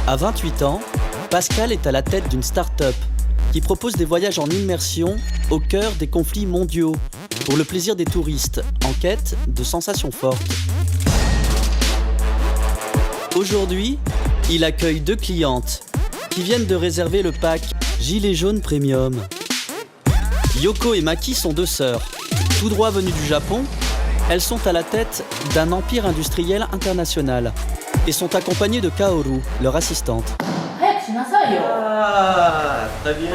À 28 ans, Pascal est à la tête d'une start-up qui propose des voyages en immersion au cœur des conflits mondiaux pour le plaisir des touristes en quête de sensations fortes. Aujourd'hui, il accueille 2 clientes qui viennent de réserver le pack Gilets jaunes Premium. Yoko et Maki sont 2 sœurs. Tout droit venues du Japon, elles sont à la tête d'un empire industriel international et sont accompagnées de Kaoru, leur assistante. Ah, très bien.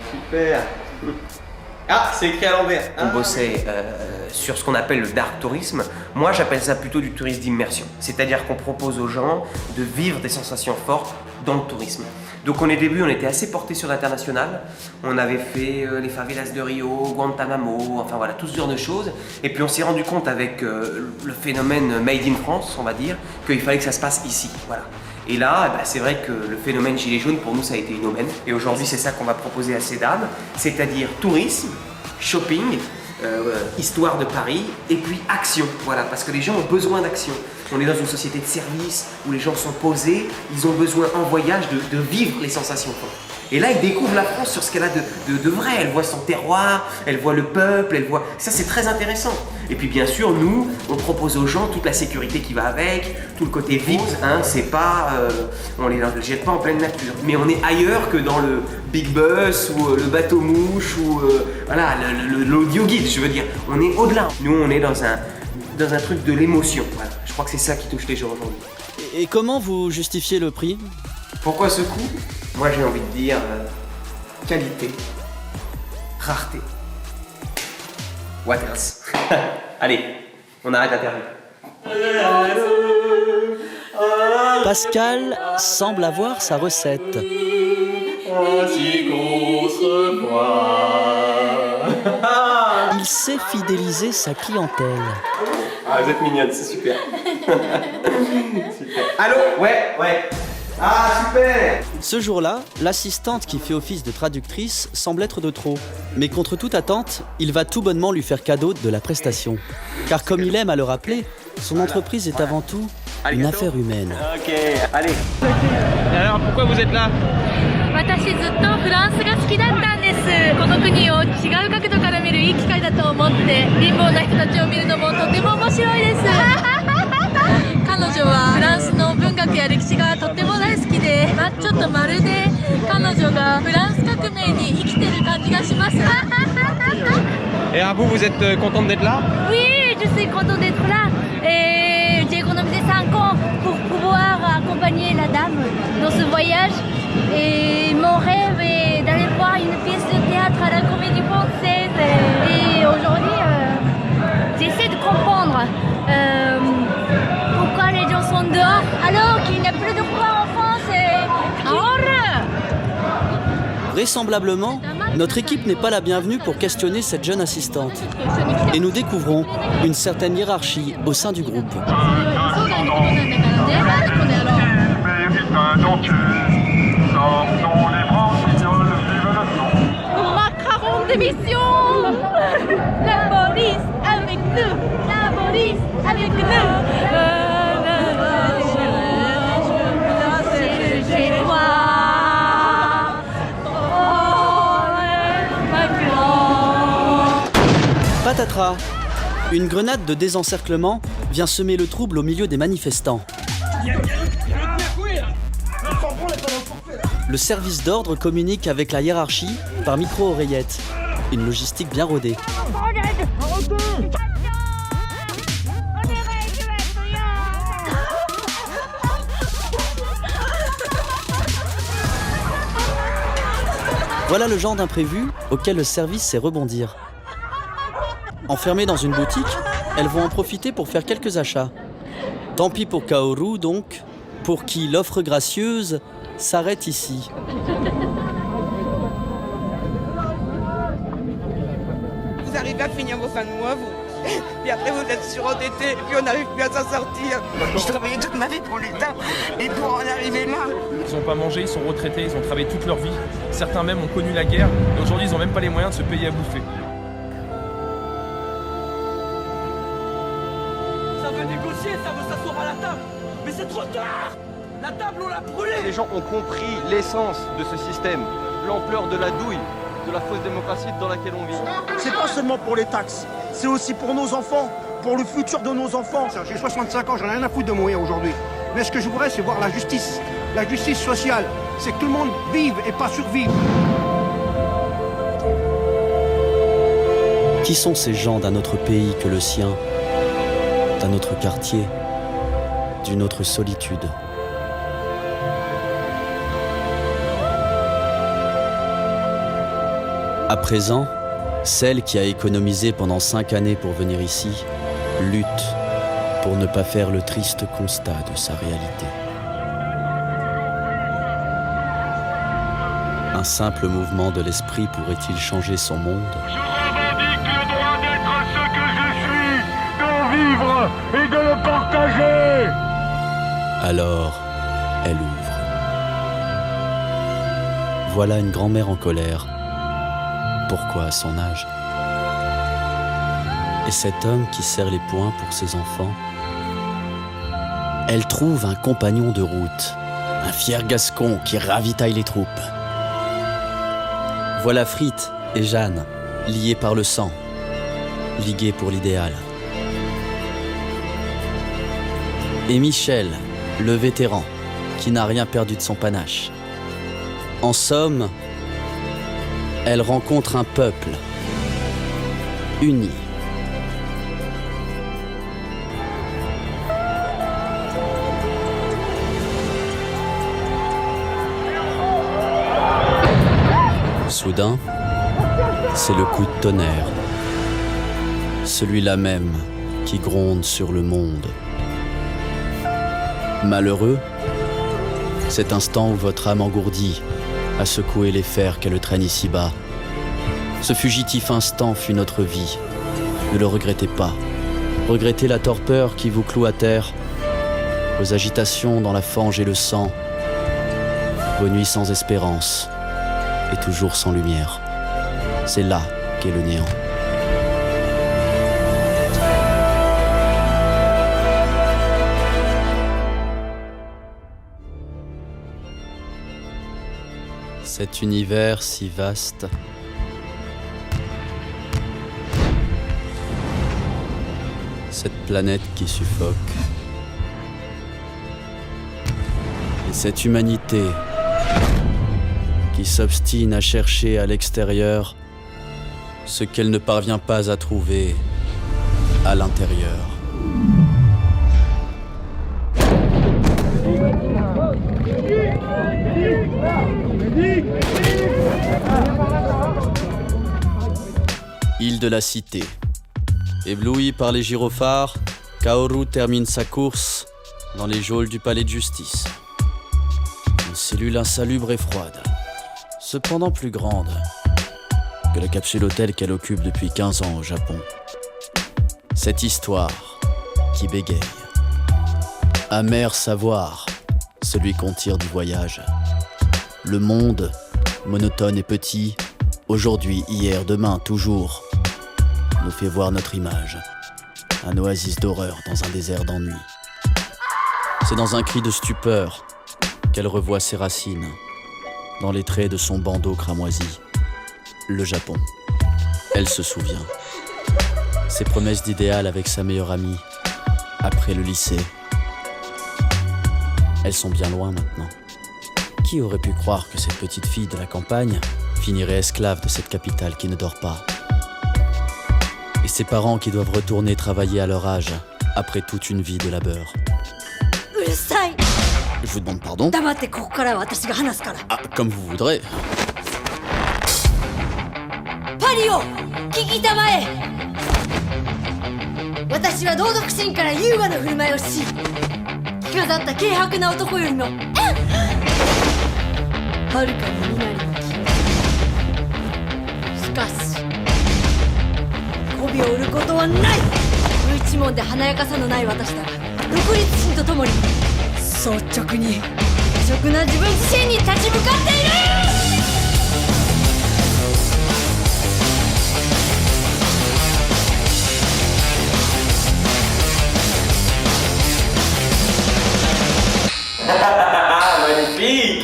Super. Ah, c'est écrit à l'envers. On bossait sur ce qu'on appelle le dark tourisme. Moi, j'appelle ça plutôt du tourisme d'immersion. C'est-à-dire qu'on propose aux gens de vivre des sensations fortes dans le tourisme. Donc au début, on était assez porté sur l'international. On avait fait les favelas de Rio, Guantanamo, enfin voilà, tout ce genre de choses. Et puis on s'est rendu compte avec le phénomène Made in France, on va dire, qu'il fallait que ça se passe ici. Voilà. Et là, c'est vrai que le phénomène gilet jaune, pour nous, ça a été une aubaine. Et aujourd'hui, c'est ça qu'on va proposer à ces dames, c'est-à-dire tourisme, shopping, histoire de Paris, et puis action. Voilà, parce que les gens ont besoin d'action. On est dans une société de service où les gens sont posés, ils ont besoin en voyage de vivre les sensations fortes. Et là, ils découvrent la France sur ce qu'elle a de vrai. Elle voit son terroir, elle voit le peuple, elle voit... Ça, c'est très intéressant. Et puis, bien sûr, nous, on propose aux gens toute la sécurité qui va avec, tout le côté VIP. Hein, c'est pas... on les jette pas en pleine nature. Mais on est ailleurs que dans le Big Bus ou le bateau-mouche ou voilà, l'audio guide, je veux dire. On est au-delà. Nous, on est dans un truc de l'émotion. Voilà. Je crois que c'est ça qui touche les gens aujourd'hui. Et comment vous justifiez le prix ? Pourquoi ce coup ? Moi j'ai envie de dire qualité, rareté. What else ? Allez, on arrête l'interview. Pascal semble avoir sa recette. Il sait fidéliser sa clientèle. Ah, vous êtes mignonne, c'est super. Super. Allô ? Ouais. Ah, super! Ce jour-là, l'assistante qui fait office de traductrice semble être de trop. Mais contre toute attente, il va tout bonnement lui faire cadeau de la prestation. Car comme il aime à le rappeler, son entreprise est avant tout une affaire humaine. Ok, allez. Et alors, pourquoi vous êtes là? 私ずっとフランスが好きだったんです。この国を違う角度から見るいい機会だと思って貧乏な人たちを見るのもとても面白いです。彼女はフランスの文学や歴史がとても大好きで、ちょっとまるで彼女がフランス革命に生きてる感じがします。Et alors vous êtes contente d'être là? Oui, je suis contente d'être là. Et j'ai économisé 5 ans pour pouvoir accompagner la dame dans ce voyage. Et mon rêve est d'aller voir une pièce de théâtre à la Comédie Française. Et aujourd'hui, j'essaie de comprendre pourquoi les gens sont dehors alors qu'il n'y a plus de froid en France. Vraisemblablement, notre équipe n'est pas la bienvenue pour questionner cette jeune assistante. Et nous découvrons une certaine hiérarchie au sein du groupe. Macaron d'émission. La police avec nous. La police avec nous. Chez toi. Patatras! Une grenade de désencerclement vient semer le trouble au milieu des manifestants. Le service d'ordre communique avec la hiérarchie par micro-oreillette. Une logistique bien rodée. Voilà le genre d'imprévu auquel le service sait rebondir. Enfermées dans une boutique, elles vont en profiter pour faire quelques achats. Tant pis pour Kaoru donc, pour qui l'offre gracieuse s'arrête ici. Vous arrivez à finir vos fins de mois, vous. Puis après vous êtes surendettés, et puis on n'arrive plus à s'en sortir. Je travaillais toute ma vie pour l'État, et pour en arriver là. Ils n'ont pas mangé, ils sont retraités, ils ont travaillé toute leur vie. Certains même ont connu la guerre, et aujourd'hui ils n'ont même pas les moyens de se payer à bouffer. Ça veut négocier, ça veut s'asseoir à la table. Mais c'est trop tard. La table, on l'a brûlée. Les gens ont compris l'essence de ce système, l'ampleur de la douille, de la fausse démocratie dans laquelle on vit. C'est pas seulement pour les taxes, c'est aussi pour nos enfants, pour le futur de nos enfants. J'ai 65 ans, j'en ai rien à foutre de mourir aujourd'hui. Mais ce que je voudrais, c'est voir la justice sociale. C'est que tout le monde vive et pas survive. Qui sont ces gens d'un autre pays que le sien, d'un autre quartier, d'une autre solitude? À présent, celle qui a économisé pendant 5 années pour venir ici lutte pour ne pas faire le triste constat de sa réalité. Un simple mouvement de l'esprit pourrait-il changer son monde? Je revendique le droit d'être ce que je suis, de vivre et de le partager. Alors, elle ouvre. Voilà une grand-mère en colère. Pourquoi à son âge? Et cet homme qui serre les poings pour ses enfants? Elle trouve un compagnon de route, un fier gascon qui ravitaille les troupes. Voilà Frite et Jeanne, liés par le sang, ligués pour l'idéal. Et Michel, le vétéran, qui n'a rien perdu de son panache. En somme, elle rencontre un peuple uni. Soudain, c'est le coup de tonnerre, celui-là même qui gronde sur le monde. Malheureux, cet instant où votre âme engourdie a secoué les fers qu'elle traîne ici-bas. Ce fugitif instant fut notre vie. Ne le regrettez pas. Regrettez la torpeur qui vous cloue à terre, vos agitations dans la fange et le sang, vos nuits sans espérance et toujours sans lumière. C'est là qu'est le néant. Cet univers si vaste, cette planète qui suffoque, et cette humanité qui s'obstine à chercher à l'extérieur ce qu'elle ne parvient pas à trouver à l'intérieur. Île de la Cité. Ébloui par les gyrophares, Kaoru termine sa course dans les geôles du palais de justice. Une cellule insalubre et froide, cependant plus grande que la capsule hôtel qu'elle occupe depuis 15 ans au Japon. Cette histoire qui bégaye. Amer savoir, celui qu'on tire du voyage. Le monde, monotone et petit, aujourd'hui, hier, demain, toujours, nous fait voir notre image. Un oasis d'horreur dans un désert d'ennui. C'est dans un cri de stupeur qu'elle revoit ses racines, dans les traits de son bandeau cramoisi. Le Japon. Elle se souvient. Ses promesses d'idéal avec sa meilleure amie, après le lycée. Elles sont bien loin maintenant. Qui aurait pu croire que cette petite fille de la campagne finirait esclave de cette capitale qui ne dort pas? Et ses parents qui doivent retourner travailler à leur âge, après toute une vie de labeur. Je vous demande pardon? Ah, comme vous voudrez.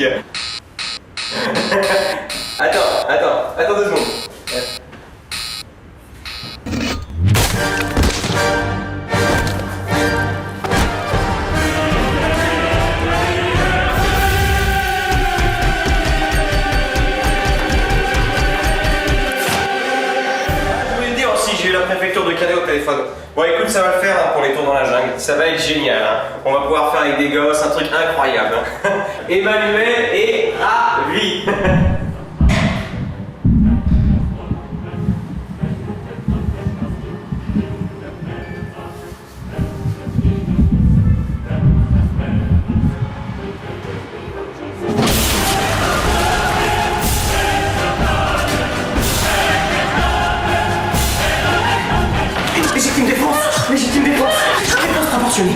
rire. Attends 2 secondes. J'ai eu la préfecture de cadeaux au téléphone. Bon écoute, ça va le faire hein, pour les tours dans la jungle. Ça va être génial. Hein. On va pouvoir faire avec des gosses un truc incroyable. Hein. Emmanuel est ravi. Légitime défense proportionnée.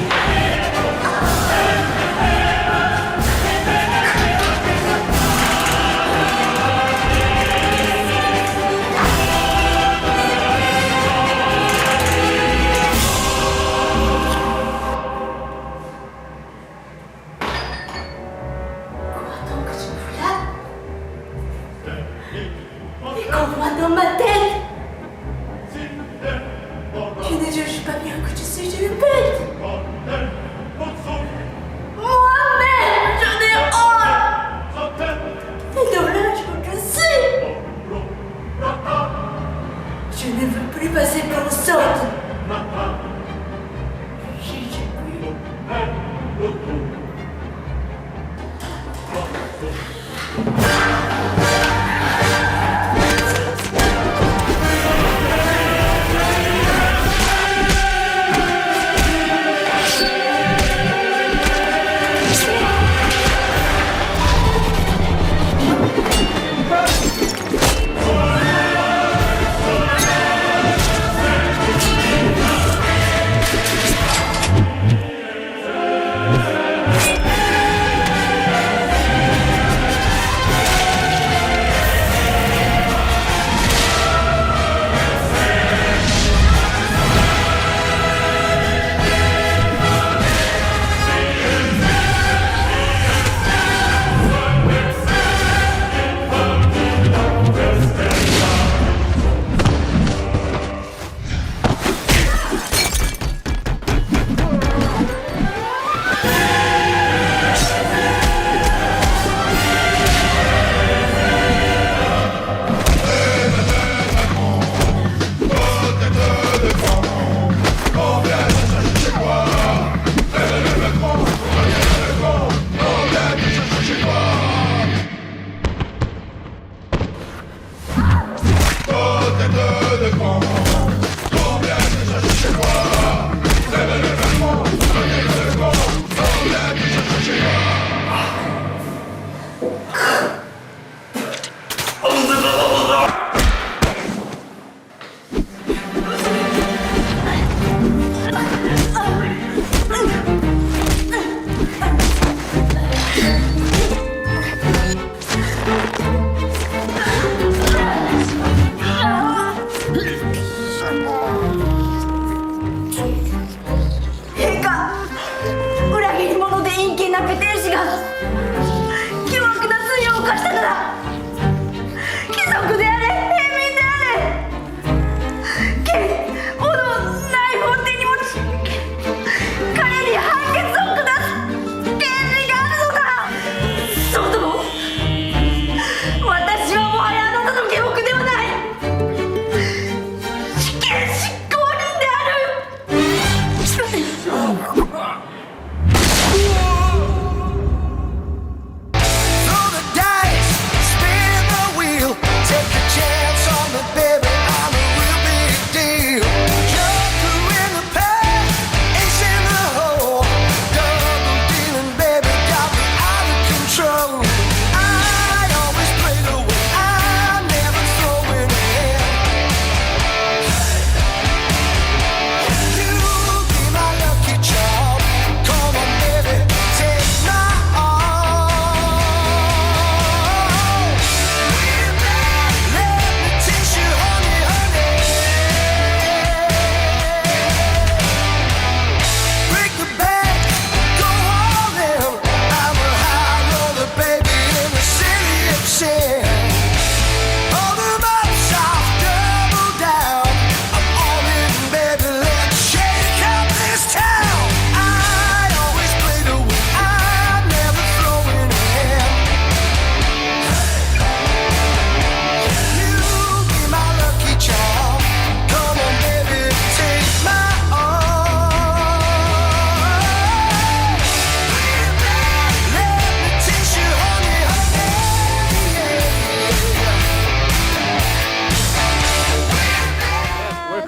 Et qu'on voit dans ma tête. Je suis pas bien que tu sais, j'ai eu bête. Moi-même, j'en ai honte. Et dans l'âge que je sais. Je ne veux plus passer pour sorte. J'ai plus.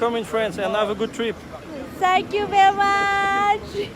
welcome in France and have a good trip. Thank you very much.